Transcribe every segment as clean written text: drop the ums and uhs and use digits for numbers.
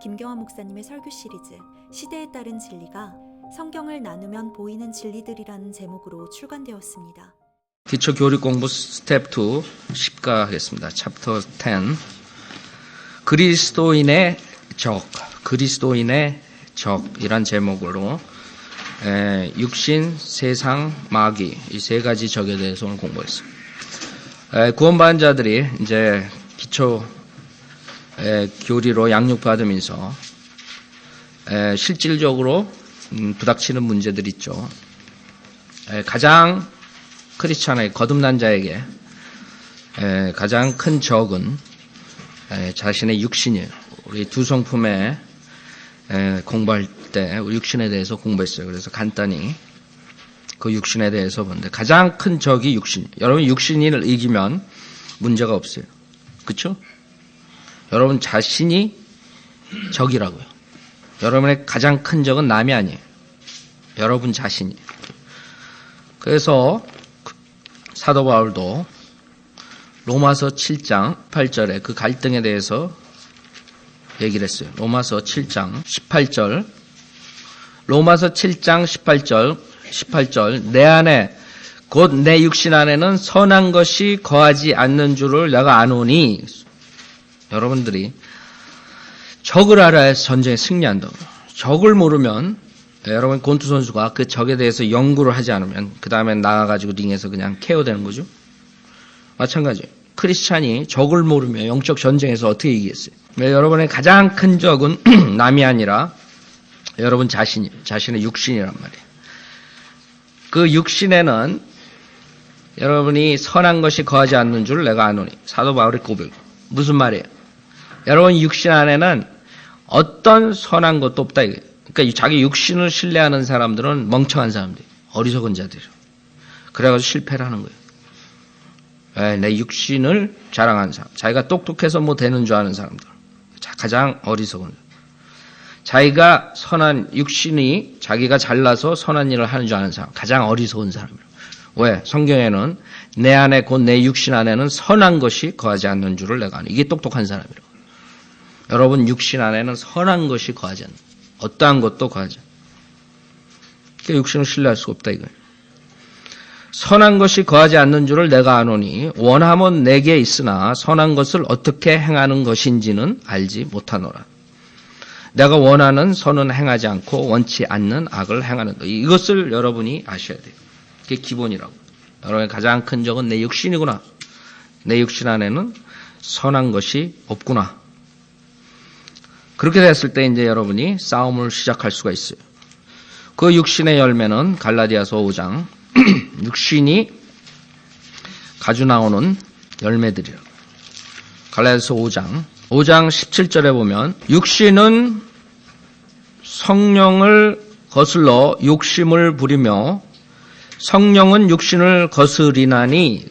김경환 목사님의 설교 시리즈 시대에 따른 진리가 성경을 나누면 보이는 진리들이라는 제목으로 출간되었습니다. 기초 교리 공부 스텝 2 10가 하겠습니다. 챕터 10. 그리스도인의 적이란 제목으로 육신, 세상, 마귀 이 세 가지 적에 대해서 오늘 공부했습니다. 구원받은 자들이 이제 기초 교리로 양육받으면서 실질적으로 부닥치는 문제들이 있죠. 가장 크리스찬의 거듭난 자에게 가장 큰 적은 자신의 육신이에요. 우리 두 성품에 공부할 때 우리 육신에 대해서 공부했어요. 그래서 간단히 그 육신에 대해서 보는데 가장 큰 적이 육신이에요. 여러분 육신을 이기면 문제가 없어요. 그렇죠? 여러분 자신이 적이라고요. 여러분의 가장 큰 적은 남이 아니에요. 여러분 자신이에요. 그래서 사도 바울도 로마서 7장 18절에 그 갈등에 대해서 얘기를 했어요. 로마서 7장 18절 로마서 7장 18절 내 안에 곧 내 육신 안에는 선한 것이 거하지 않는 줄을 내가 아노니 여러분들이 적을 알아야 전쟁에 승리한다고. 적을 모르면 여러분 권투 선수가 그 적에 대해서 연구를 하지 않으면 그 다음에 나가가지고 링에서 그냥 KO되는 거죠. 마찬가지예요. 크리스찬이 적을 모르면 영적 전쟁에서 어떻게 이기겠어요? 여러분의 가장 큰 적은 남이 아니라 여러분 자신의 육신이란 말이에요. 그 육신에는 여러분이 선한 것이 거하지 않는 줄 내가 아노니. 사도 바울의 고백. 무슨 말이에요? 여러분 육신 안에는 어떤 선한 것도 없다 이거예요. 그러니까 자기 육신을 신뢰하는 사람들은 멍청한 사람들이에요. 어리석은 자들이에요. 그래가지고 실패를 하는 거예요. 내 육신을 자랑하는 사람. 자기가 똑똑해서 뭐 되는 줄 아는 사람들. 가장 어리석은 사람. 자기가 선한 육신이 자기가 잘나서 선한 일을 하는 줄 아는 사람. 가장 어리석은 사람이에요. 왜? 성경에는 내 안에 곧 내 육신 안에는 선한 것이 거하지 않는 줄을 내가 아는. 이게 똑똑한 사람이라고. 여러분 육신 안에는 선한 것이 거하지 않는. 어떠한 것도 거하지 않는. 그러니까 육신을 신뢰할 수가 없다 이거예요. 선한 것이 거하지 않는 줄을 내가 아노니 원함은 내게 있으나 선한 것을 어떻게 행하는 것인지는 알지 못하노라. 내가 원하는 선은 행하지 않고 원치 않는 악을 행하는 것. 이것을 여러분이 아셔야 돼요. 그게 기본이라고. 여러분의 가장 큰 적은 내 육신이구나. 내 육신 안에는 선한 것이 없구나. 그렇게 됐을 때 이제 여러분이 싸움을 시작할 수가 있어요. 그 육신의 열매는 갈라디아서 5장 육신이 가져 나오는 열매들이라고. 갈라디아서 5장 17절에 보면 육신은 성령을 거슬러 욕심을 부리며 성령은 육신을 거스리나니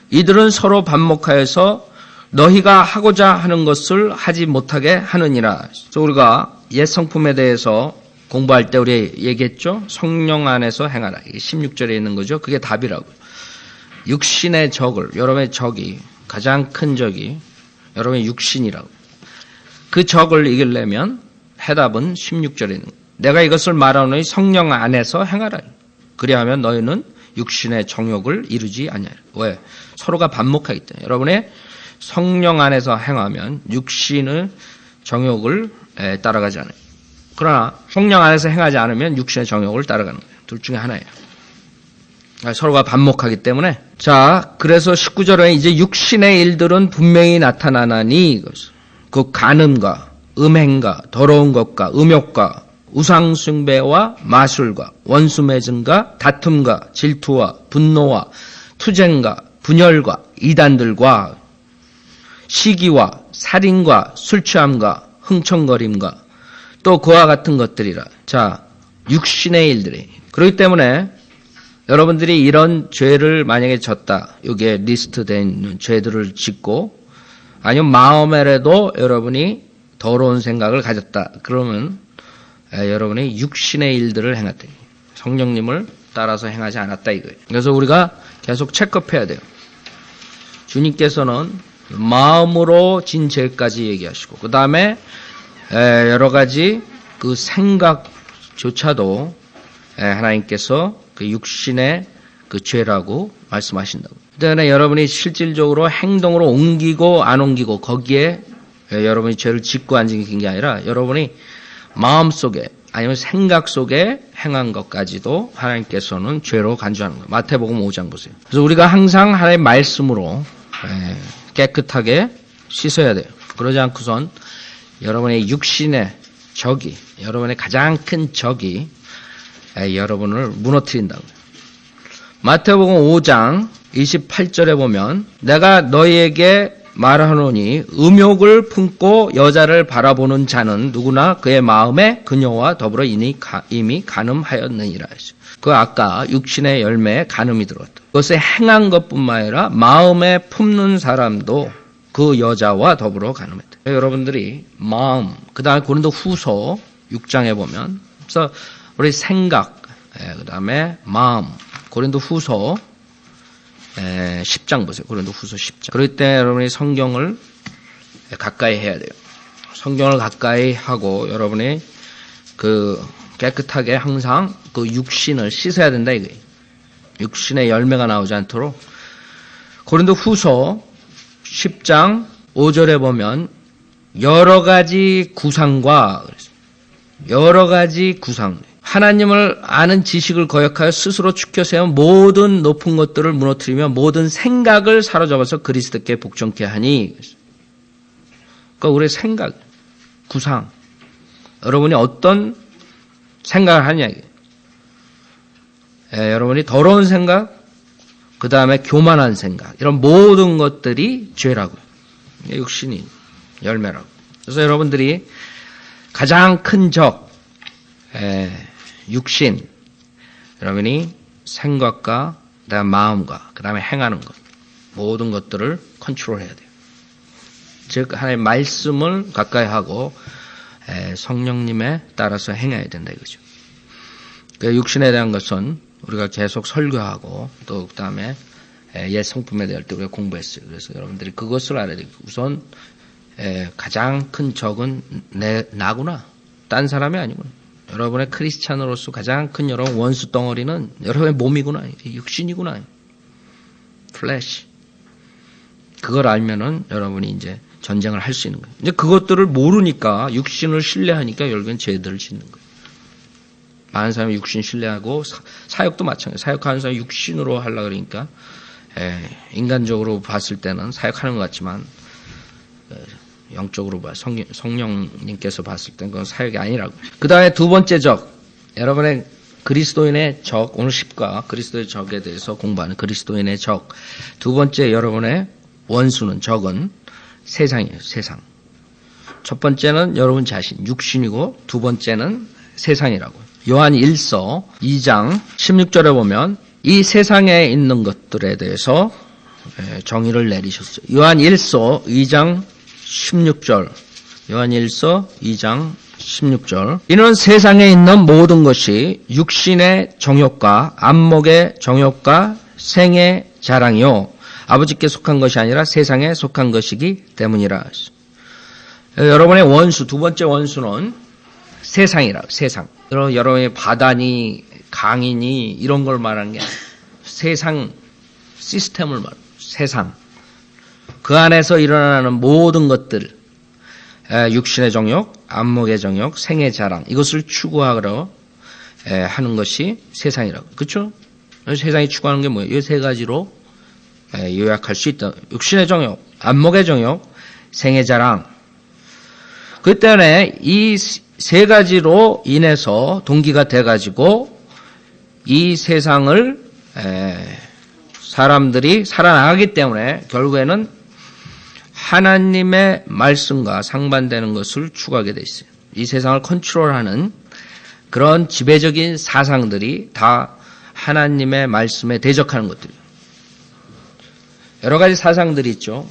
이들은 서로 반목하여서 너희가 하고자 하는 것을 하지 못하게 하느니라. 우리가 옛 성품에 대해서 공부할 때 우리 얘기했죠. 성령 안에서 행하라. 이게 16절에 있는 거죠. 그게 답이라고요. 육신의 적을, 여러분의 적이, 가장 큰 적이 여러분의 육신이라고. 그 적을 이기려면 해답은 16절에 있는 거예요. 내가 이것을 말하노니 성령 안에서 행하라. 그리하면 너희는 육신의 정욕을 이루지 아니하리라. 왜? 서로가 반목하기 때문에. 여러분의 성령 안에서 행하면 육신의 정욕을 따라가지 않아요. 그러나 성령 안에서 행하지 않으면 육신의 정욕을 따라가는 거예요. 둘 중에 하나예요. 서로가 반목하기 때문에. 자, 그래서 19절에 이제 육신의 일들은 분명히 나타나나니 그 간음과 음행과 더러운 것과 음욕과 우상숭배와 마술과 원수매증과 다툼과 질투와 분노와 투쟁과 분열과 이단들과 시기와 살인과 술취함과 흥청거림과 또 그와 같은 것들이라. 자, 육신의 일들이. 그렇기 때문에 여러분들이 이런 죄를 만약에 졌다. 여기에 리스트되어 있는 죄들을 짓고 아니면 마음에라도 여러분이 더러운 생각을 가졌다. 그러면 여러분이 육신의 일들을 행했다. 성령님을 따라서 행하지 않았다 이거예요. 그래서 우리가 계속 체크해야 돼요. 주님께서는 마음으로 진 죄까지 얘기하시고 그 다음에 여러 가지 그 생각조차도 하나님께서 그 육신의 그 죄라고 말씀하신다고. 그다음에 여러분이 실질적으로 행동으로 옮기고 안 옮기고 거기에 여러분이 죄를 짓고 안 짓는 게 아니라 여러분이 마음속에 아니면 생각 속에 행한 것까지도 하나님께서는 죄로 간주하는 거예요. 마태복음 5장 보세요. 그래서 우리가 항상 하나님의 말씀으로 깨끗하게 씻어야 돼요. 그러지 않고선 여러분의 육신의 적이, 여러분의 가장 큰 적이 여러분을 무너뜨린다고요. 마태복음 5장 28절에 보면 내가 너희에게 말하노니 음욕을 품고 여자를 바라보는 자는 누구나 그의 마음에 그녀와 더불어 이미 간음하였느니라. 그 아까 육신의 열매에 간음이 들어왔다. 그것을 행한 것뿐만 아니라 마음에 품는 사람도 그 여자와 더불어 간음했다. 여러분들이 마음, 그 다음에 고린도 후서 6장에 보면 그래서 우리 생각, 그 다음에 마음, 고린도 후서 10장 보세요. 고린도 후서 10장. 그럴 때 여러분이 성경을 가까이 해야 돼요. 성경을 가까이 하고 여러분이 그 깨끗하게 항상 그 육신을 씻어야 된다 이거예요. 육신의 열매가 나오지 않도록. 고린도 후서 10장 5절에 보면 여러 가지 구상과 하나님을 아는 지식을 거역하여 스스로 축혀 세운 모든 높은 것들을 무너뜨리며 모든 생각을 사로잡아서 그리스도께 복종케 하니. 그러니까 우리의 생각, 구상. 여러분이 어떤 생각을 하냐. 여러분이 더러운 생각, 그 다음에 교만한 생각. 이런 모든 것들이 죄라고요. 육신이 열매라고. 그래서 여러분들이 가장 큰 적, 육신, 여러분이 생각과 그다음 마음과 그 다음에 행하는 것 모든 것들을 컨트롤해야 돼요. 즉 하나님의 말씀을 가까이 하고 성령님에 따라서 행해야 된다 이거죠. 그 육신에 대한 것은 우리가 계속 설교하고 또 그 다음에 옛 성품에 대할 때 우리가 공부했어요. 그래서 여러분들이 그것을 알아야 돼요. 우선 가장 큰 적은 나구나. 딴 사람이 아니구나. 여러분의 크리스찬으로서 가장 큰 여러분 원수 덩어리는 여러분의 몸이구나. 육신이구나. 플래시. 그걸 알면은 여러분이 이제 전쟁을 할 수 있는 거예요. 이제 그것들을 모르니까 육신을 신뢰하니까 결국엔 죄들을 짓는 거예요. 많은 사람이 육신 신뢰하고 사역도 마찬가지예요. 사역하는 사람이 육신으로 하려고 그러니까 인간적으로 봤을 때는 사역하는 것 같지만 영적으로 봐 성령님께서 봤을 때는 그건 사역이 아니라고. 그 다음에 두 번째 적, 여러분의 그리스도인의 적, 오늘 10과 그리스도의 적에 대해서 공부하는 그리스도인의 적. 두 번째 여러분의 원수는 적은 세상이에요. 세상. 첫 번째는 여러분 자신, 육신이고 두 번째는 세상이라고요. 요한 1서 2장 16절에 보면 이 세상에 있는 것들에 대해서 정의를 내리셨어요. 요한 1서 2장 16절. 요한 1서 2장 16절. 이는 세상에 있는 모든 것이 육신의 정욕과 안목의 정욕과 생의 자랑이요 아버지께 속한 것이 아니라 세상에 속한 것이기 때문이라. 여러분의 원수, 두 번째 원수는 세상이라. 세상. 여러분의 바다니 강이니 이런 걸 말하는 게 아니라 세상 시스템을 말합니다. 세상. 그 안에서 일어나는 모든 것들, 육신의 정욕, 안목의 정욕, 생의 자랑, 이것을 추구하러 하는 것이 세상이라고. 그렇죠? 세상이 추구하는 게 뭐예요? 이 세 가지로 요약할 수 있다. 육신의 정욕, 안목의 정욕, 생의 자랑. 그 때문에 이 세 가지로 인해서 동기가 돼가지고 이 세상을 사람들이 살아나가기 때문에 결국에는 하나님의 말씀과 상반되는 것을 추구하게 돼 있어요. 이 세상을 컨트롤하는 그런 지배적인 사상들이 다 하나님의 말씀에 대적하는 것들이에요. 여러 가지 사상들이 있죠.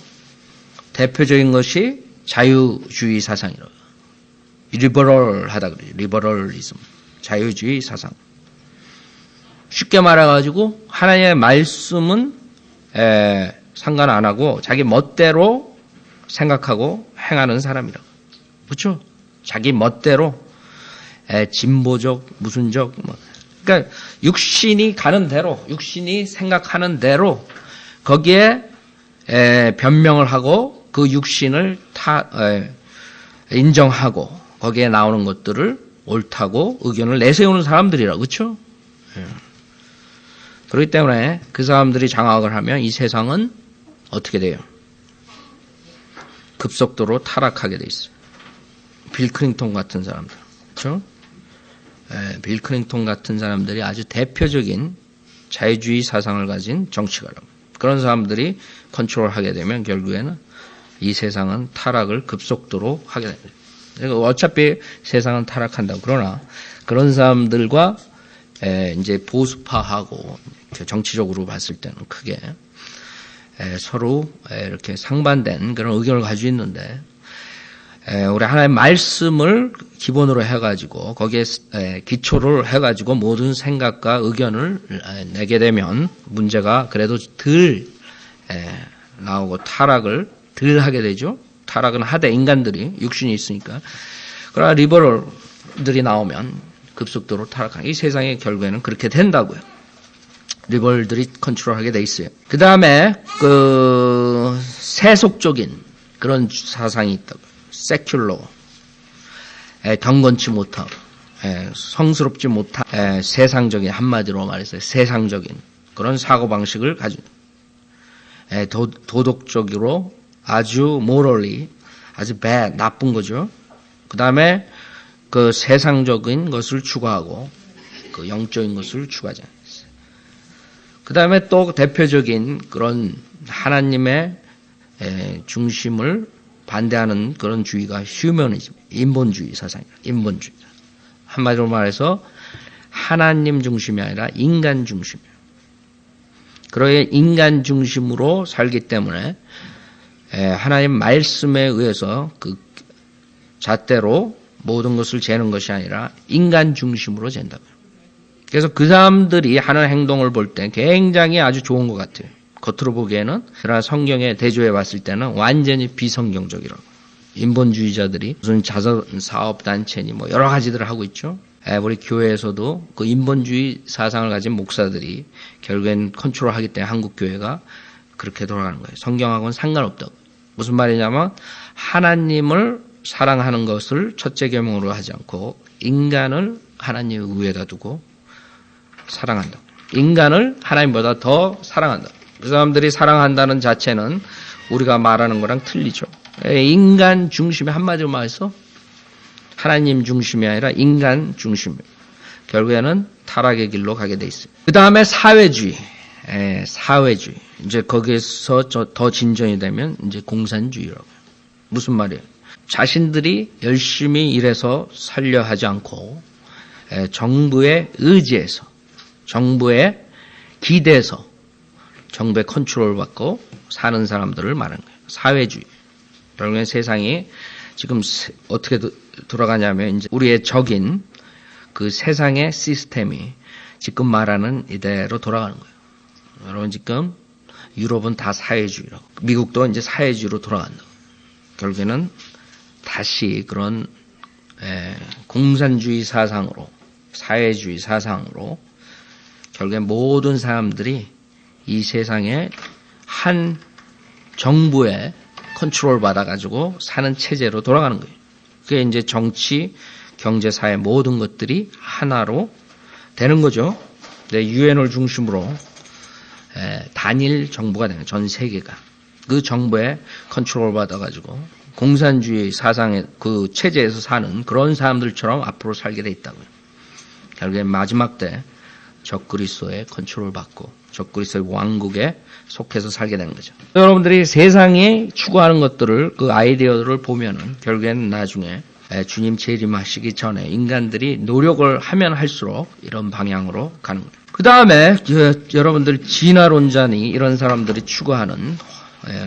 대표적인 것이 자유주의 사상이라고. 리버럴하다 그래요. 리버럴리즘. 자유주의 사상. 쉽게 말해가지고 하나님의 말씀은 상관 안 하고 자기 멋대로 생각하고 행하는 사람이라고. 그렇죠? 자기 멋대로 진보적 무슨적 뭐. 그러니까 육신이 가는 대로 육신이 생각하는 대로 거기에 변명을 하고 그 육신을 인정하고 거기에 나오는 것들을 옳다고 의견을 내세우는 사람들이라 그렇죠? 그렇기 때문에 그 사람들이 장악을 하면 이 세상은 어떻게 돼요? 급속도로 타락하게 돼 있어요. 빌 클린턴 같은 사람들, 그렇죠? 빌 클린턴 같은 사람들이 아주 대표적인 자유주의 사상을 가진 정치가라고. 그런 사람들이 컨트롤하게 되면 결국에는 이 세상은 타락을 급속도로 하게 됩니다. 그러니까 어차피 세상은 타락한다고. 그러나 그런 사람들과 이제 보수파하고 정치적으로 봤을 때는 크게 서로 이렇게 상반된 그런 의견을 가지고 있는데 우리 하나의 말씀을 기본으로 해가지고 거기에 기초를 해가지고 모든 생각과 의견을 내게 되면 문제가 그래도 덜 나오고 타락을 덜 하게 되죠. 타락은 하되 인간들이 육신이 있으니까. 그러나 리버럴들이 나오면 급속도로 타락하는 이 세상에 결국에는 그렇게 된다고요. 리버럴들이 컨트롤하게 돼 있어요. 그 다음에 그 세속적인 그런 사상이 있다고요. 세큘러, 경건치 못하고 성스럽지 못한 세상적인 한마디로 말해서 세상적인 그런 사고방식을 가지고 도덕적으로 아주 morally 아주 bad, 나쁜 거죠. 그 다음에 그 세상적인 것을 추구하고 그 영적인 것을 추구하지 않습니다. 그 다음에 또 대표적인 그런 하나님의 중심을 반대하는 그런 주의가 휴머니즘, 인본주의 사상이에요. 인본주의. 한마디로 말해서 하나님 중심이 아니라 인간 중심이에요. 그러해 인간 중심으로 살기 때문에 하나님 말씀에 의해서 그 잣대로 모든 것을 재는 것이 아니라 인간 중심으로 잰다고요. 그래서 그 사람들이 하는 행동을 볼 때 굉장히 아주 좋은 것 같아요. 겉으로 보기에는. 그러나 성경에 대조해 봤을 때는 완전히 비성경적이라고. 인본주의자들이 무슨 자선사업단체니 뭐 여러 가지들을 하고 있죠. 우리 교회에서도 그 인본주의 사상을 가진 목사들이 결국엔 컨트롤하기 때문에 한국 교회가 그렇게 돌아가는 거예요. 성경하고는 상관없다고. 무슨 말이냐면 하나님을 사랑하는 것을 첫째 계명으로 하지 않고 인간을 하나님 위에다 두고 사랑한다. 인간을 하나님보다 더 사랑한다. 그 사람들이 사랑한다는 자체는 우리가 말하는 거랑 틀리죠. 인간 중심이 한마디로 말해서 하나님 중심이 아니라 인간 중심이에요. 결국에는 타락의 길로 가게 돼 있어요. 그 다음에 사회주의. 사회주의. 이제 거기에서 더 진전이 되면 이제 공산주의라고요. 무슨 말이에요? 자신들이 열심히 일해서 살려 하지 않고 정부의 의지에서, 정부의 기대에서 정부의 컨트롤을 받고 사는 사람들을 말하는 거예요. 사회주의. 결국엔 세상이 지금 어떻게 돌아가냐면 이제 우리의 적인 그 세상의 시스템이 지금 말하는 이대로 돌아가는 거예요. 여러분 지금 유럽은 다 사회주의라고. 미국도 이제 사회주의로 돌아간다. 결국에는 다시 그런 공산주의 사상으로 사회주의 사상으로 결국엔 모든 사람들이 이 세상에 한 정부의 컨트롤 받아가지고 사는 체제로 돌아가는 거예요. 그게 이제 정치, 경제, 사회 모든 것들이 하나로 되는 거죠. 유엔을 중심으로 단일 정부가 되는 전 세계가 그 정부의 컨트롤 받아가지고 공산주의 사상의 그 체제에서 사는 그런 사람들처럼 앞으로 살게 돼 있다고요. 결국엔 마지막 때 적그리스도의 컨트롤 받고 적그리스도의 왕국에 속해서 살게 되는 거죠. 여러분들이 세상이 추구하는 것들을 그 아이디어들을 보면은 결국에는 나중에 주님 재림하시기 전에 인간들이 노력을 하면 할수록 이런 방향으로 가는 거예요. 그 다음에 여러분들 진화론자니 이런 사람들이 추구하는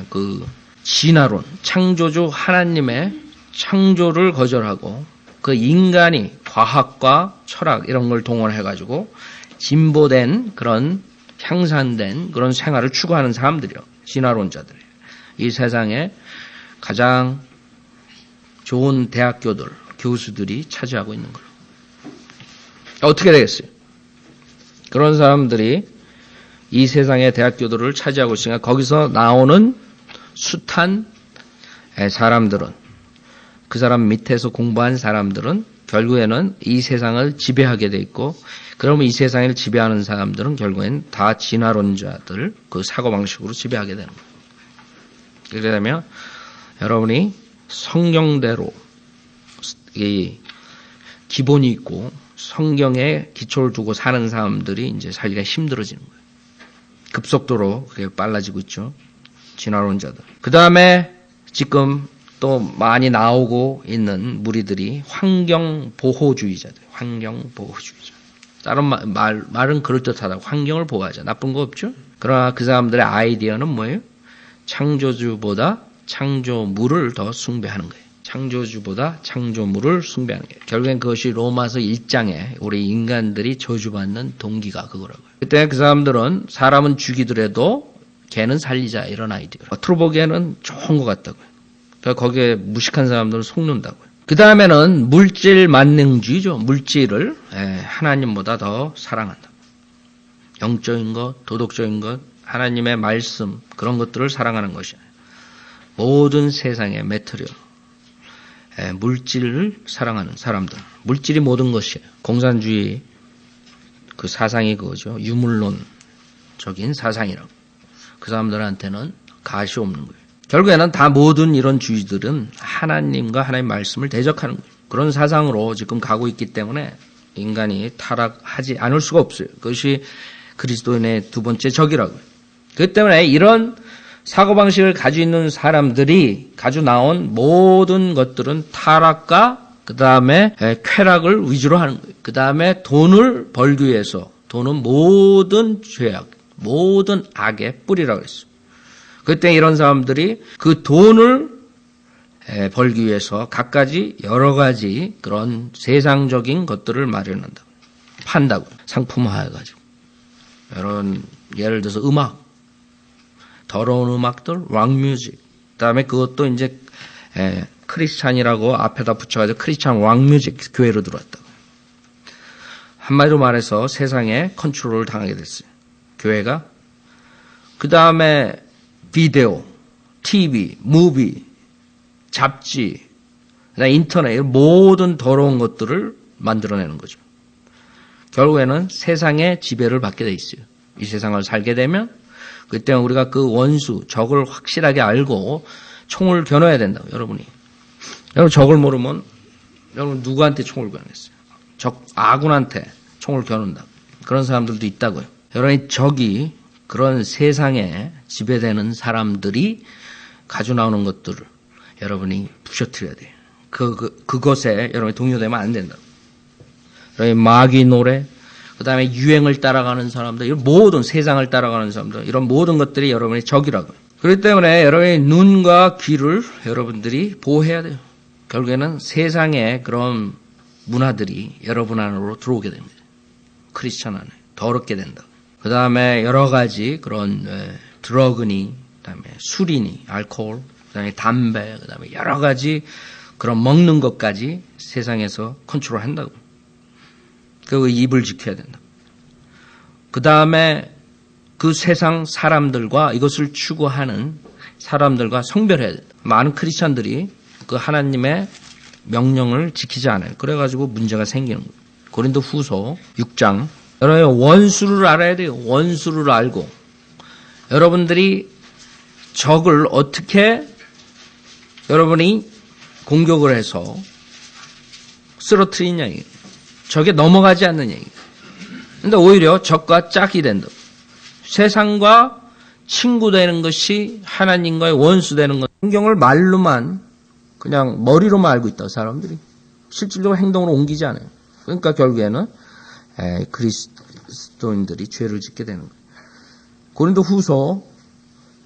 그 진화론, 창조주 하나님의 창조를 거절하고 그 인간이 과학과 철학 이런 걸 동원해가지고 진보된 그런 향상된 그런 생활을 추구하는 사람들이요. 진화론자들이에요. 이 세상에 가장 좋은 대학교들, 교수들이 차지하고 있는 걸로. 어떻게 되겠어요? 그런 사람들이 이 세상의 대학교들을 차지하고 있으니까 거기서 나오는 숱한 사람들은, 그 사람 밑에서 공부한 사람들은 결국에는 이 세상을 지배하게 돼 있고, 그러면 이 세상을 지배하는 사람들은 결국엔 다 진화론자들, 그 사고방식으로 지배하게 되는 거예요. 그러려면 여러분이 성경대로 이 기본이 있고 성경에 기초를 두고 사는 사람들이 이제 살기가 힘들어지는 거예요. 급속도로 그게 빨라지고 있죠. 진화론자들. 그 다음에 지금 또 많이 나오고 있는 무리들이 환경보호주의자들. 환경보호주의자. 다른 말은 그럴듯하다고. 환경을 보호하자. 나쁜 거 없죠? 그러나 그 사람들의 아이디어는 뭐예요? 창조주보다 창조물을 더 숭배하는 거예요. 창조주보다 창조물을 숭배하는 거예요. 결국엔 그것이 로마서 1장에 우리 인간들이 저주받는 동기가 그거라고요. 그때 그 사람들은 사람은 죽이더라도 걔는 살리자 이런 아이디어. 겉으로 보기에는 좋은 것 같다고요. 그러니까 거기에 무식한 사람들은 속는다고요. 그 다음에는 물질 만능주의죠. 물질을 하나님보다 더 사랑한다. 영적인 것, 도덕적인 것, 하나님의 말씀 그런 것들을 사랑하는 것이에요. 모든 세상의 매트리얼, 물질을 사랑하는 사람들. 물질이 모든 것이에요. 공산주의 그 사상이 그거죠. 유물론적인 사상이라고. 그 사람들한테는 가시 없는 거예요. 결국에는 다 모든 이런 주의들은 하나님과 하나님의 말씀을 대적하는 거예요. 그런 사상으로 지금 가고 있기 때문에 인간이 타락하지 않을 수가 없어요. 그것이 그리스도인의 두 번째 적이라고요. 그렇기 때문에 이런 사고방식을 가지고 있는 사람들이 가지고 나온 모든 것들은 타락과 그 다음에 쾌락을 위주로 하는 거예요. 그 다음에 돈을 벌기 위해서, 돈은 모든 죄악, 모든 악의 뿌리라고 했어요. 그때 이런 사람들이 그 돈을 벌기 위해서 갖가지 여러 가지 그런 세상적인 것들을 마련한다고, 판다고, 상품화해가지고. 이런 예를 들어서 음악, 더러운 음악들, 락뮤직. 그다음에 그것도 이제 크리스찬이라고 앞에다 붙여가지고 크리스찬 락뮤직 교회로 들어왔다고. 한마디로 말해서 세상에 컨트롤을 당하게 됐어요. 교회가. 그 다음에 비디오, TV, 무비, 잡지, 인터넷 모든 더러운 것들을 만들어내는 거죠. 결국에는 세상의 지배를 받게 돼 있어요. 이 세상을 살게 되면 그때 우리가 그 원수, 적을 확실하게 알고 총을 겨눠야 된다고, 여러분이. 여러분 적을 모르면 여러분 누구한테 총을 겨누겠어요? 적, 아군한테 총을 겨눈다. 그런 사람들도 있다고요. 여러분이 적이 그런 세상에 지배되는 사람들이 가지고 나오는 것들을 여러분이 부셔뜨려야 돼요. 그것에 여러분이 동요되면 안 된다고. 여러분이 마귀 노래, 그 다음에 유행을 따라가는 사람들, 이런 모든 세상을 따라가는 사람들, 이런 모든 것들이 여러분의 적이라고요. 그렇기 때문에 여러분의 눈과 귀를 여러분들이 보호해야 돼요. 결국에는 세상의 그런 문화들이 여러분 안으로 들어오게 됩니다. 크리스천 안에. 더럽게 된다. 그 다음에 여러 가지 그런 드러그니, 그 다음에 술이니, 알코올, 그 다음에 담배, 그 다음에 여러 가지 그런 먹는 것까지 세상에서 컨트롤 한다고. 그 입을 지켜야 된다. 그 다음에 그 세상 사람들과 이것을 추구하는 사람들과 성별해야 된다. 많은 크리스천들이 그 하나님의 명령을 지키지 않아요. 그래가지고 문제가 생기는 거예요. 고린도 후서 6장. 여러분 원수를 알아야 돼요. 원수를 알고 여러분들이 적을 어떻게 여러분이 공격을 해서 쓰러뜨리냐 이게. 적에 넘어가지 않는 얘기예요. 근데 오히려 적과 짝이 된다. 세상과 친구 되는 것이 하나님과의 원수 되는 것. 성경을 말로만 그냥 머리로만 알고 있다 사람들이. 실질적으로 행동으로 옮기지 않아요. 그러니까 결국에는 그리스도인들이 죄를 짓게 되는 거예요. 고린도 후서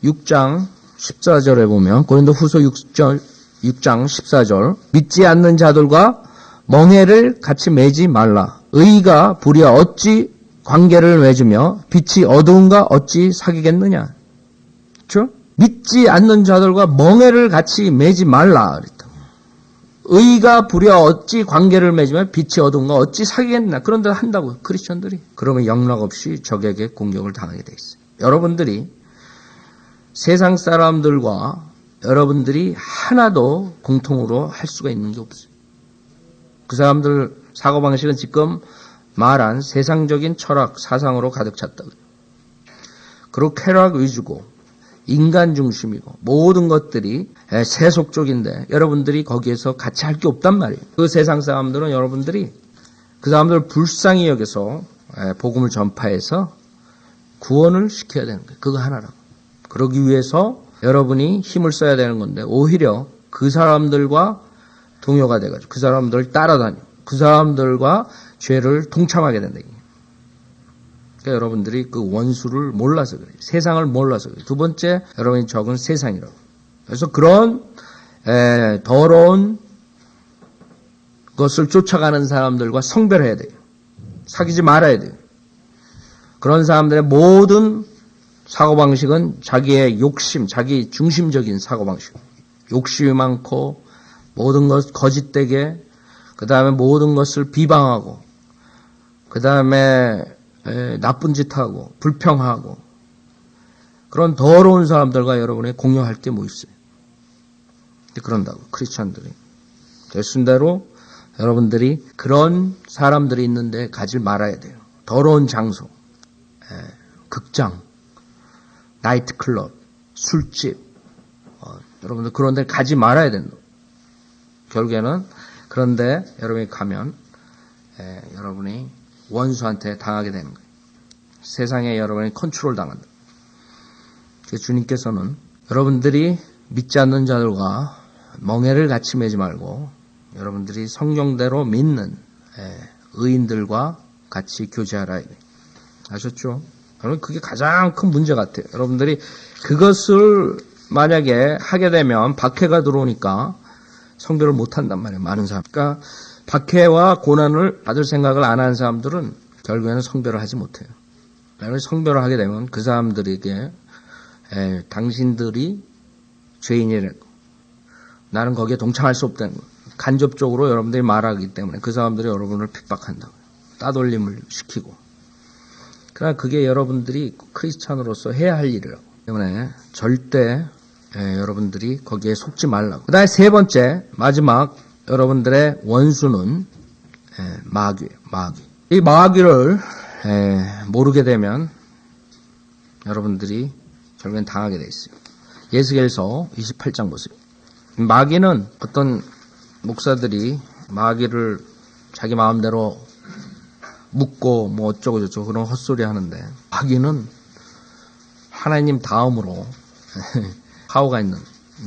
6장 14절에 보면 고린도 후서 6장 14절 믿지 않는 자들과 멍해를 같이 매지 말라. 의가 불의와 어찌 관계를 맺으며 빛이 어두운가 어찌 사귀겠느냐. 그렇죠? 믿지 않는 자들과 멍해를 같이 매지 말라. 그랬다. 의가 불의와 어찌 관계를 맺으며 빛이 어두운가 어찌 사귀겠나. 그런데 한다고요. 크리스천들이. 그러면 영락없이 적에게 공격을 당하게 돼 있어요. 여러분들이 세상 사람들과 여러분들이 하나도 공통으로 할 수가 있는 게 없어요. 그 사람들 사고방식은 지금 말한 세상적인 철학, 사상으로 가득 찼다고요. 그리고 쾌락 위주고 인간 중심이고 모든 것들이 세속적인데 여러분들이 거기에서 같이 할 게 없단 말이에요. 그 세상 사람들은 여러분들이 그 사람들을 불쌍히 여겨서 복음을 전파해서 구원을 시켜야 되는 거예요. 그거 하나라고. 그러기 위해서 여러분이 힘을 써야 되는 건데 오히려 그 사람들과 동요가 돼가지고 그 사람들을 따라다니고 그 사람들과 죄를 동참하게 된다. 그러니까 여러분들이 그 원수를 몰라서 그래요. 세상을 몰라서 그래요. 두 번째, 여러분이 적은 세상이라고. 그래서 그런 더러운 것을 쫓아가는 사람들과 성별해야 돼요. 사귀지 말아야 돼요. 그런 사람들의 모든 사고방식은 자기의 욕심, 자기 중심적인 사고방식. 욕심이 많고 모든 것 거짓되게, 그 다음에 모든 것을 비방하고, 그 다음에 나쁜 짓 하고 불평하고 그런 더러운 사람들과 여러분이 공유할 게 뭐 있어요? 그런다고 크리스찬들이. 말씀대로 여러분들이 그런 사람들이 있는데 가지 말아야 돼요. 더러운 장소, 극장, 나이트클럽, 술집, 여러분들 그런 데 가지 말아야 된다. 결국에는 그런데 여러분이 가면 여러분이 원수한테 당하게 되는 거예요. 세상에 여러분이 컨트롤 당한다. 그래서 주님께서는 여러분들이 믿지 않는 자들과 멍해를 같이 매지 말고 여러분들이 성경대로 믿는 의인들과 같이 교제하라. 아셨죠? 여러분 그게 가장 큰 문제 같아요. 여러분들이 그것을 만약에 하게 되면 박해가 들어오니까 성별을 못한단 말이에요. 많은 사람. 그러니까 박해와 고난을 받을 생각을 안 하는 사람들은 결국에는 성별을 하지 못해요. 성별을 하게 되면 그 사람들에게 당신들이 죄인이라고 나는 거기에 동참할 수 없다는 거예요. 간접적으로 여러분들이 말하기 때문에 그 사람들이 여러분을 핍박한다고요. 따돌림을 시키고. 그러나 그게 여러분들이 크리스찬으로서 해야 할 일이라고. 때문에 절대 여러분들이 거기에 속지 말라고. 그 다음에 세 번째 마지막 여러분들의 원수는 마귀예요. 마귀. 이 마귀를 모르게 되면 여러분들이 결국엔 당하게 돼 있어요. 예스겔서 28장 보세요. 마귀는 어떤 목사들이 마귀를 자기 마음대로 묻고 뭐 어쩌고 저쩌고 그런 헛소리 하는데 마귀는 하나님 다음으로 파워가 있는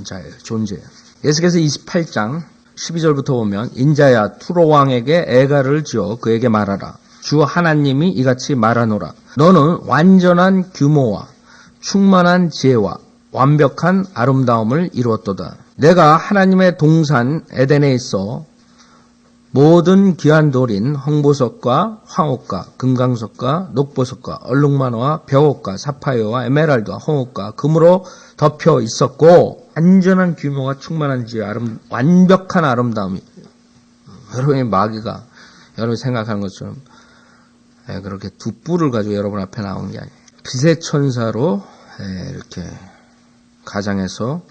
자예요. 존재예요. 예수께서 28장 12절부터 보면 인자야 투로 왕에게 애가를 지어 그에게 말하라. 주 하나님이 이같이 말하노라. 너는 완전한 규모와 충만한 지혜와 완벽한 아름다움을 이루었도다. 내가 하나님의 동산 에덴에 있어 모든 귀한 돌인 홍보석과 황옥과 금강석과 녹보석과 얼룩만화와 벼옥과 사파이어와 에메랄드와 홍옥과 금으로 덮여 있었고 완전한 규모와 충만한 지혜, 완벽한 아름다움이. 여러분의 마귀가 여러분이 생각하는 것처럼 그렇게 두 뿔을 가지고 여러분 앞에 나오는 게 아니에요. 빛의 천사로 이렇게 가장해서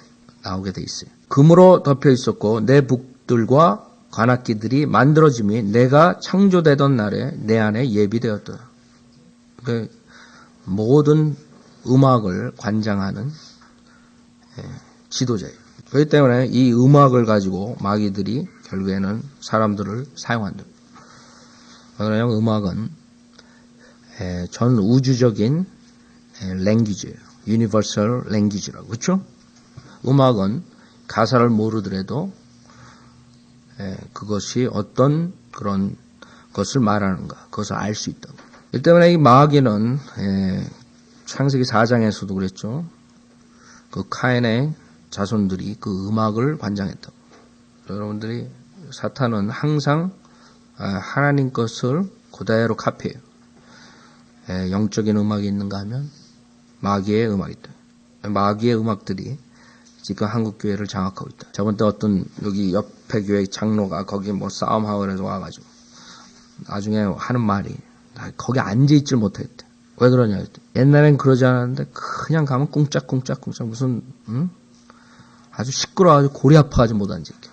나오게 돼 있어요. 금으로 덮여 있었고 내 북들과 관악기들이 만들어짐이 내가 창조되던 날에 내 안에 예비되었다. 그러니까 모든 음악을 관장하는 지도자예요. 그렇기 때문에 이 음악을 가지고 마귀들이 결국에는 사람들을 사용한다. 그러나 음악은 전 우주적인 랭귀지예요. 유니버설 랭귀지라고. 그렇죠? 음악은 가사를 모르더라도 그것이 어떤 그런 것을 말하는가, 그것을 알 수 있다고. 이 때문에 이 마귀는 창세기 4장에서도 그랬죠. 그 카인의 자손들이 그 음악을 관장했다고. 여러분들이 사탄은 항상 하나님 것을 그대로 카피해요. 영적인 음악이 있는가 하면 마귀의 음악이 있다. 마귀의 음악들이 지금 한국 교회를 장악하고 있다. 저번 때 어떤 여기 옆에 교회 장로가 거기 뭐 싸움하고 그래서 와가지고 나중에 하는 말이 나 거기 앉아있질 못했대. 왜 그러냐 했더니 옛날엔 그러지 않았는데 그냥 가면 꿍짝꿍짝 무슨 아주 시끄러워가지고 골이 아파가지고 못 앉을게.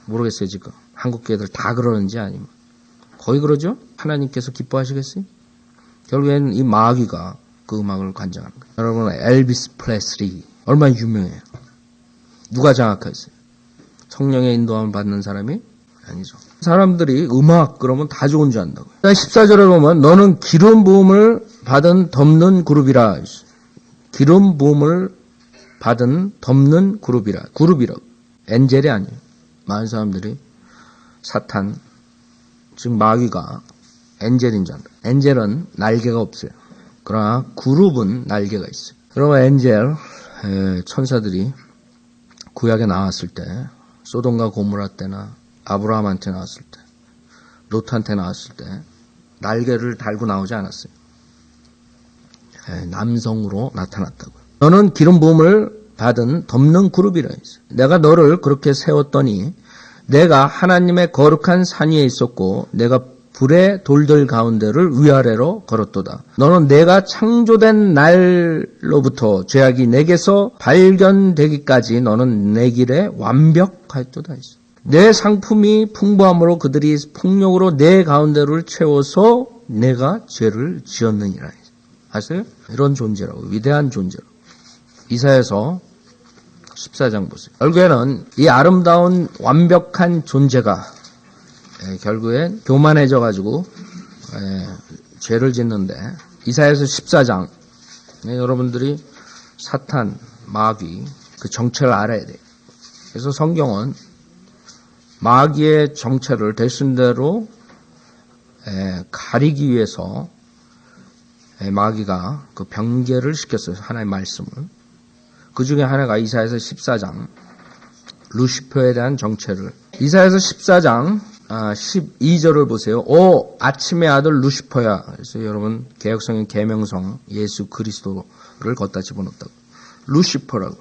모르겠어요 지금 한국 교회들 다 그러는지 아니면 거의 그러죠? 하나님께서 기뻐하시겠어요? 결국에는 이 마귀가 그 음악을 관장하는 거예요. 여러분 엘비스 프레슬리 얼마나 유명해요. 누가 장악했어요? 성령의 인도함을 받는 사람이 아니죠. 사람들이 음악 그러면 다 좋은 줄 안다고요. 14절에 보면 너는 기름 부음을 받은 덮는 그룹이라. 기름 부음을 받은 덮는 그룹이라고. 엔젤이 아니에요. 많은 사람들이 사탄 즉 마귀가 엔젤인 줄 안다. 엔젤은 날개가 없어요. 그러나 그룹은 날개가 있어요. 그러면 엔젤 천사들이 구약에 나왔을 때 소돔과 고모라 때나 아브라함한테 나왔을 때 롯한테 나왔을 때 날개를 달고 나오지 않았어요. 남성으로 나타났다고요. 너는 기름 부음을 받은 덮는 그룹이라 했어요. 내가 너를 그렇게 세웠더니 내가 하나님의 거룩한 산 위에 있었고 내가 불의 돌들 가운데를 위아래로 걸었도다. 너는 내가 창조된 날로부터 죄악이 내게서 발견되기까지 너는 내 길에 완벽하였도다. 내 상품이 풍부함으로 그들이 폭력으로 내 가운데를 채워서 내가 죄를 지었느니라. 아세요? 이런 존재라고. 위대한 존재라고. 이사야서 14장 보세요. 결국에는 이 아름다운 완벽한 존재가 결국엔 교만해져 가지고 죄를 짓는데 이사야서 14장 여러분들이 사탄, 마귀 그 정체를 알아야 돼요. 그래서 성경은 마귀의 정체를 대신대로 가리기 위해서 마귀가 그 병개를 시켰어요. 하나의 말씀을. 그 중에 하나가 이사야서 14장 루시퍼에 대한 정체를. 이사야서 14장 12절을 보세요. 오 아침의 아들 루시퍼야. 그래서 여러분 개역성인 계명성 예수 그리스도를 걷다 집어넣었다고. 루시퍼라고.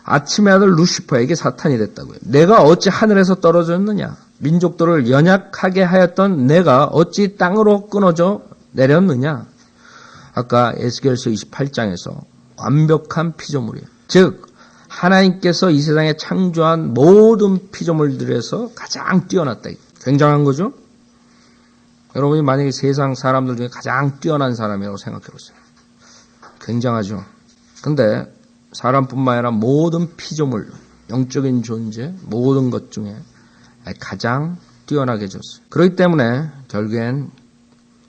아침의 아들 루시퍼에게 사탄이 됐다고요. 내가 어찌 하늘에서 떨어졌느냐. 민족들을 연약하게 하였던 내가 어찌 땅으로 끊어져 내렸느냐. 아까 에스겔서 28장에서 완벽한 피조물이에요. 즉 하나님께서 이 세상에 창조한 모든 피조물들에서 가장 뛰어났다. 굉장한 거죠? 여러분이 만약에 세상 사람들 중에 가장 뛰어난 사람이라고 생각해 보세요. 굉장하죠? 근데 사람뿐만 아니라 모든 피조물, 영적인 존재, 모든 것 중에 가장 뛰어나게 졌어요. 그렇기 때문에 결국엔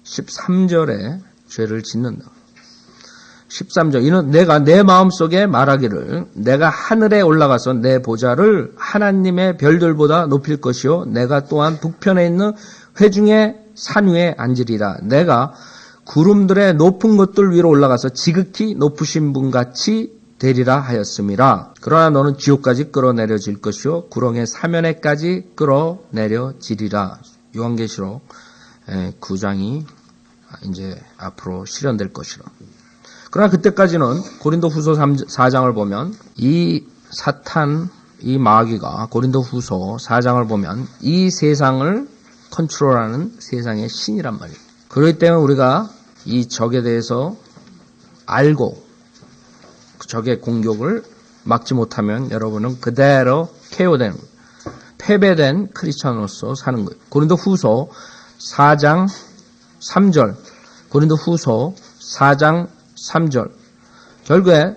13절에 죄를 짓는다. 13절 이는 내가 내 마음속에 말하기를 내가 하늘에 올라가서 내 보좌를 하나님의 별들보다 높일 것이요 내가 또한 북편에 있는 회중의 산 위에 앉으리라. 내가 구름들의 높은 것들 위로 올라가서 지극히 높으신 분같이 되리라 하였음이라. 그러나 너는 지옥까지 끌어내려질 것이요 구렁의 사면에까지 끌어내려지리라. 요한계시록 9장이 이제 앞으로 실현될 것이라. 그러나 그때까지는 고린도후서 4장을 보면 이 사탄, 이 마귀가 고린도후서 4장을 보면 이 세상을 컨트롤하는 세상의 신이란 말이에요. 그렇기 때문에 우리가 이 적에 대해서 알고 적의 공격을 막지 못하면 여러분은 그대로 KO된 패배된 크리스찬으로서 사는 거예요. 고린도후서 4장 3절 고린도후서 4장 3절 결국에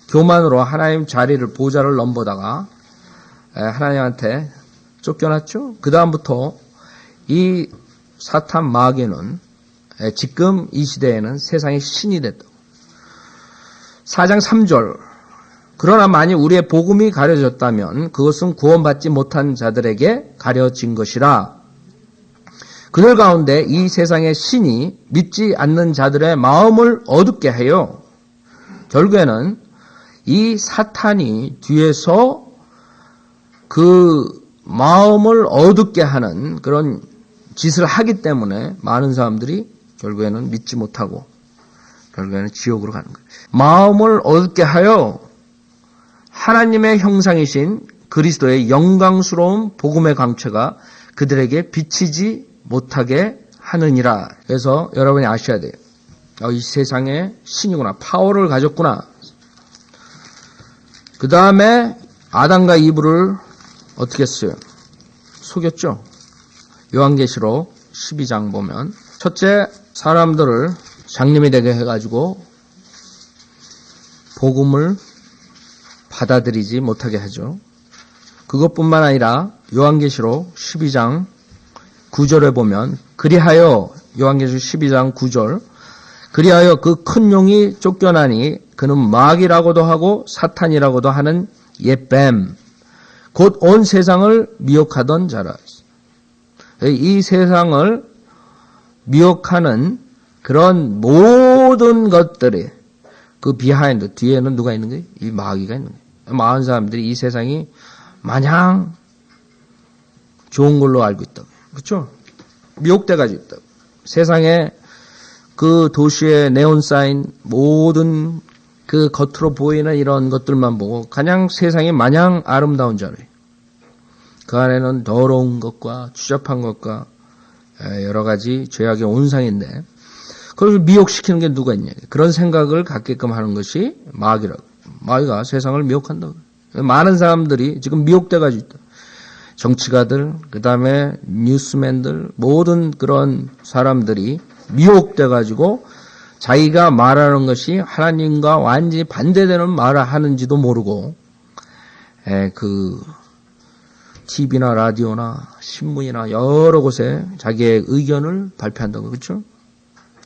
교만으로 하나님 자리를 보좌를 넘보다가 하나님한테 쫓겨났죠. 그 다음부터 이 사탄 마귀는 지금 이 시대에는 세상의 신이 됐다고. 4장 3절 그러나 만일 우리의 복음이 가려졌다면 그것은 구원받지 못한 자들에게 가려진 것이라. 그들 가운데 이 세상의 신이 믿지 않는 자들의 마음을 어둡게 해요. 결국에는 이 사탄이 뒤에서 그 마음을 어둡게 하는 그런 짓을 하기 때문에 많은 사람들이 결국에는 믿지 못하고 결국에는 지옥으로 가는 거예요. 마음을 어둡게 하여 하나님의 형상이신 그리스도의 영광스러운 복음의 광채가 그들에게 비치지 못하게 하느니라. 그래서 여러분이 아셔야 돼요. 이 세상의 신이구나. 파워를 가졌구나. 그 다음에 아담과 이브를 어떻게 했어요? 속였죠. 요한계시록 12장 보면 첫째, 사람들을 장님이 되게 해가지고 복음을 받아들이지 못하게 하죠. 그것뿐만 아니라 요한계시록 12장 9절에 보면 그리하여 요한계시록 12장 9절 그리하여 그 큰 용이 쫓겨나니 그는 마귀라고도 하고 사탄이라고도 하는 옛뱀 곧 온 세상을 미혹하던 자라. 이 세상을 미혹하는 그런 모든 것들이 그 비하인드 뒤에는 누가 있는 거예요? 이 마귀가 있는 거예요. 많은 사람들이 이 세상이 마냥 좋은 걸로 알고 있다고. 그렇죠? 미혹돼 가지고 있다고. 세상에 그 도시의 네온사인 모든 그 겉으로 보이는 이런 것들만 보고 그냥 세상이 마냥 아름다운 줄 알아요. 그 안에는 더러운 것과 추잡한 것과 여러 가지 죄악의 온상인데 그걸 미혹시키는 게 누가 있냐. 그런 생각을 갖게끔 하는 것이 마귀라고. 마귀가 세상을 미혹한다고. 많은 사람들이 지금 미혹돼 가지고 있다. 정치가들, 그 다음에 뉴스맨들, 모든 그런 사람들이 미혹돼 가지고 자기가 말하는 것이 하나님과 완전히 반대되는 말을 하는지도 모르고 그 TV나 라디오나 신문이나 여러 곳에 자기의 의견을 발표한다고. 그렇죠?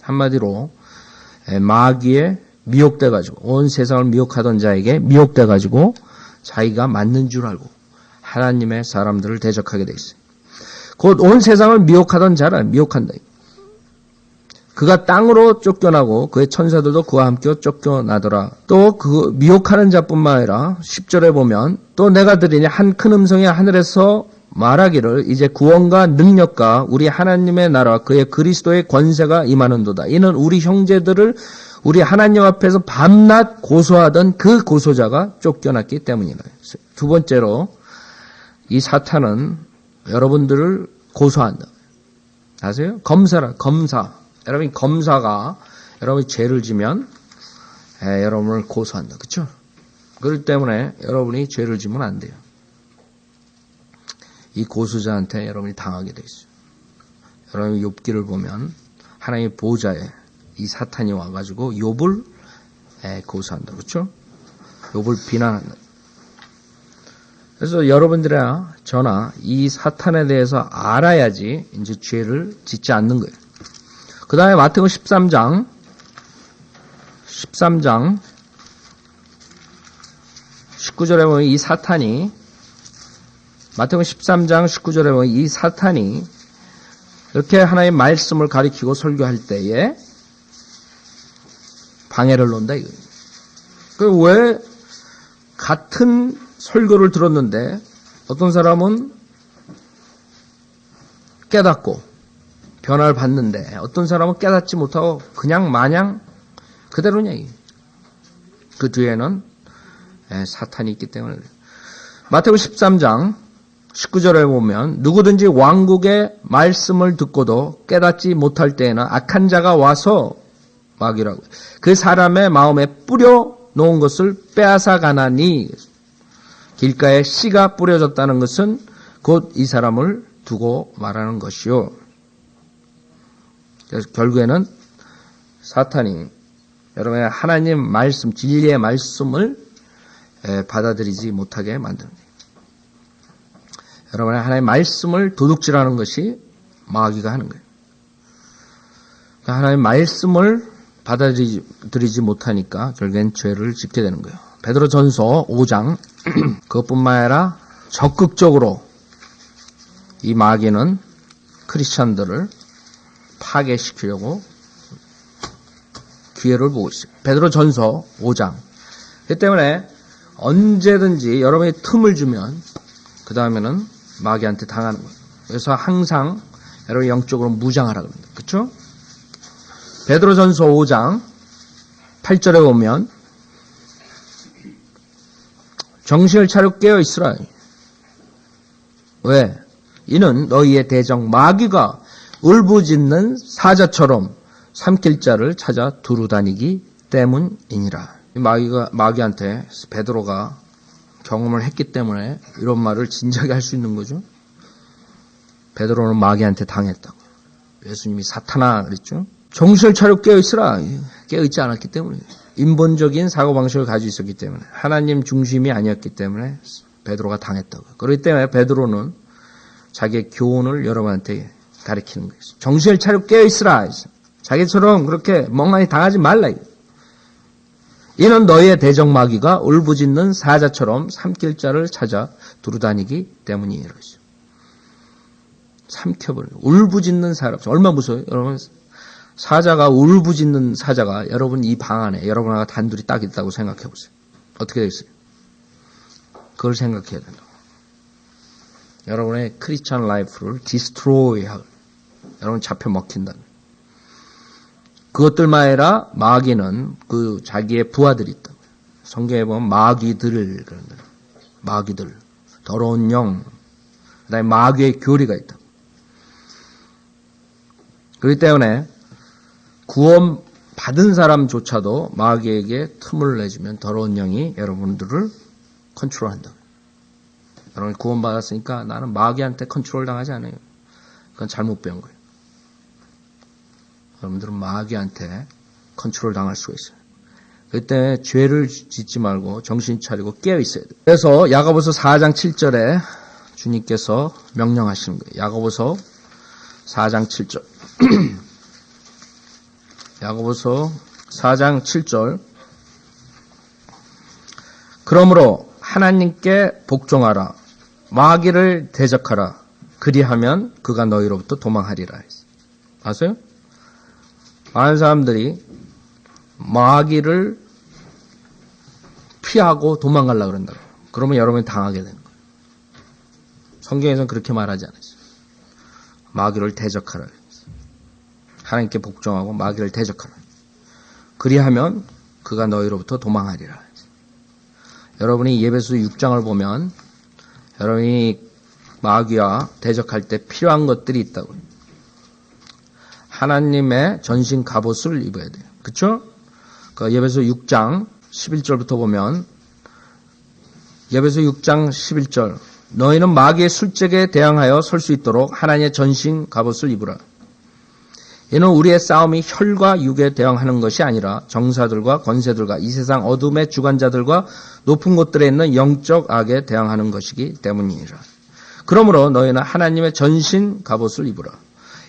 한마디로 마귀에 미혹돼 가지고 온 세상을 미혹하던 자에게 미혹돼 가지고 자기가 맞는 줄 알고 하나님의 사람들을 대적하게 돼 있어요. 곧 온 세상을 미혹하던 자라. 미혹한다. 그가 땅으로 쫓겨나고 그의 천사들도 그와 함께 쫓겨나더라. 또 그 미혹하는 자뿐만 아니라 10절에 보면 또 내가 들으니 한 큰 음성이 하늘에서 말하기를 이제 구원과 능력과 우리 하나님의 나라 그의 그리스도의 권세가 임하는도다. 이는 우리 형제들을 우리 하나님 앞에서 밤낮 고소하던 그 고소자가 쫓겨났기 때문이다. 두 번째로 이 사탄은 여러분들을 고소한다. 아세요? 검사라. 검사. 여러분이 검사가 여러분이 죄를 지면 여러분을 고소한다. 그렇죠? 그렇기 때문에 여러분이 죄를 지면 안 돼요. 이 고소자한테 여러분이 당하게 돼 있어요. 여러분이 욥기를 보면 하나님의 보호자에 이 사탄이 와가지고 욥을 고소한다. 그렇죠? 욥을 비난한다. 그래서 여러분들이나 저나 이 사탄에 대해서 알아야지 이제 죄를 짓지 않는 거예요. 그 다음에 마태복음 13장 19절에 보면 이 사탄이 마태복음 13장 19절에 보면 이 사탄이 이렇게 하나님의 말씀을 가리키고 설교할 때에 방해를 놓는다 이거예요. 왜 같은 설교를 들었는데 어떤 사람은 깨닫고 변화를 받는데 어떤 사람은 깨닫지 못하고 그냥 마냥 그대로냐 이게. 그 뒤에는 사탄이 있기 때문에 그래요. 마태복음 13장 19절에 보면 누구든지 왕국의 말씀을 듣고도 깨닫지 못할 때에는 악한 자가 와서 마귀라고 그 사람의 마음에 뿌려 놓은 것을 빼앗아 가나니 길가에 씨가 뿌려졌다는 것은 곧 이 사람을 두고 말하는 것이요. 그래서 결국에는 사탄이 여러분의 하나님 말씀, 진리의 말씀을 받아들이지 못하게 만드는 거예요. 여러분의 하나님의 말씀을 도둑질하는 것이 마귀가 하는 거예요. 하나님의 말씀을 받아들이지 못하니까 결국엔 죄를 짓게 되는 거예요. 베드로전서 5장 그것뿐만 아니라 적극적으로 이 마귀는 크리스천들을 파괴시키려고 기회를 보고 있어요. 베드로전서 5장. 그렇기 때문에 언제든지 여러분이 틈을 주면 그 다음에는 마귀한테 당하는 거예요. 그래서 항상 여러분 영적으로 무장하라고 합니다. 그렇죠? 베드로전서 5장 8절에 보면 정신을 차려 깨어 있으라. 왜? 이는 너희의 대적 마귀가 울부짖는 사자처럼 삼킬 자를 찾아 두루다니기 때문이니라. 마귀한테 베드로가 경험을 했기 때문에 이런 말을 진작에 할 수 있는 거죠. 베드로는 마귀한테 당했다고. 예수님이 사탄아 그랬죠. 정신을 차려 깨어있으라. 깨어있지 않았기 때문에. 인본적인 사고방식을 가지고 있었기 때문에. 하나님 중심이 아니었기 때문에 베드로가 당했다고. 그렇기 때문에 베드로는 자기의 교훈을 여러분한테 가르치는 거예요. 정신을 차려 깨어있으라. 자기처럼 그렇게 멍하니 당하지 말라. 이는 너희의 대적 마귀가 울부짖는 사자처럼 삼킬 자를 찾아 두루다니기 때문이에요. 삼켜버려요. 울부짖는 사람. 얼마나 무서워요? 여러분, 사자가 울부짖는 사자가 여러분 이 방 안에 여러분하고 단둘이 딱 있다고 생각해 보세요. 어떻게 되겠어요? 그걸 생각해야 된다. 여러분의 크리스천 라이프를 디스트로이 하고 여러분 잡혀 먹힌다. 그것들만 아니라 마귀는 그 자기의 부하들이 있다. 성경에 보면 마귀들 그런다. 마귀들, 더러운 영, 그다음에 마귀의 교리가 있다. 그렇기 때문에 구원 받은 사람조차도 마귀에게 틈을 내주면 더러운 영이 여러분들을 컨트롤한다. 여러분 구원 받았으니까 나는 마귀한테 컨트롤 당하지 않아요. 그건 잘못 배운 거예요. 여러분들은 마귀한테 컨트롤 당할 수가 있어요. 그때 죄를 짓지 말고 정신 차리고 깨어 있어야 돼요. 그래서 야고보서 4장 7절에 주님께서 명령하시는 거예요. 야고보서 4장 7절. 야고보서 4장 7절. 그러므로 하나님께 복종하라. 마귀를 대적하라. 그리하면 그가 너희로부터 도망하리라. 아세요? 많은 사람들이 마귀를 피하고 도망가려고 그런다고. 그러면 여러분이 당하게 되는 거예요. 성경에서는 그렇게 말하지 않았어요. 마귀를 대적하라. 하나님께 복종하고 마귀를 대적하라. 그리하면 그가 너희로부터 도망하리라. 여러분이 예배서 6장을 보면 여러분이 마귀와 대적할 때 필요한 것들이 있다고. 하나님의 전신 갑옷을 입어야 돼요. 그렇죠? 그 예배서 6장 11절부터 보면 예배서 6장 11절 너희는 마귀의 술책에 대항하여 설 수 있도록 하나님의 전신 갑옷을 입으라. 이는 우리의 싸움이 혈과 육에 대항하는 것이 아니라 정사들과 권세들과 이 세상 어둠의 주관자들과 높은 곳들에 있는 영적 악에 대항하는 것이기 때문이니라. 그러므로 너희는 하나님의 전신 갑옷을 입으라.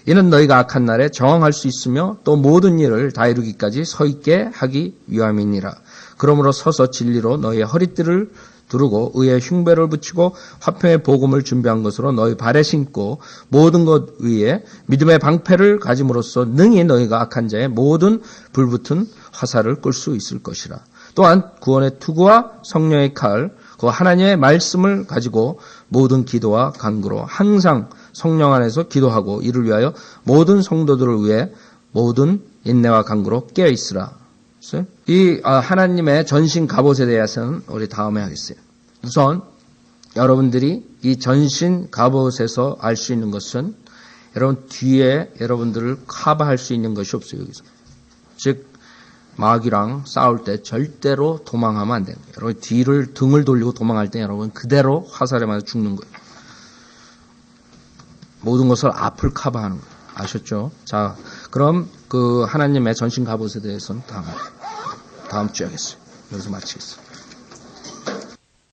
이는 너희가 악한 날에 저항할 수 있으며 또 모든 일을 다 이루기까지 서 있게 하기 위함이니라. 그러므로 서서 진리로 너희의 허리띠를 두르고 의의 흉배를 붙이고 화평의 복음을 준비한 것으로 너희 발에 신고 모든 것 위에 믿음의 방패를 가짐으로써 능히 너희가 악한 자의 모든 불붙은 화살을 끌 수 있을 것이라. 또한 구원의 투구와 성령의 칼, 그 하나님의 말씀을 가지고 모든 기도와 간구로 항상 성령 안에서 기도하고 이를 위하여 모든 성도들을 위해 모든 인내와 간구로 깨어 있으라. 이 하나님의 전신 갑옷에 대해서는 우리 다음에 하겠어요. 우선 여러분들이 이 전신 갑옷에서 알 수 있는 것은 여러분 뒤에 여러분들을 커버할 수 있는 것이 없어요. 여기서. 즉 마귀랑 싸울 때 절대로 도망하면 안 됩니다. 여러분 등을 돌리고 도망할 때 여러분 그대로 화살에 맞아 죽는 거예요. 모든 것을 앞을 커버하는 거예요. 아셨죠? 자, 그럼 그 하나님의 전신 갑옷에 대해서는 다음 주에 하겠어요. 여기서 마치겠습니다.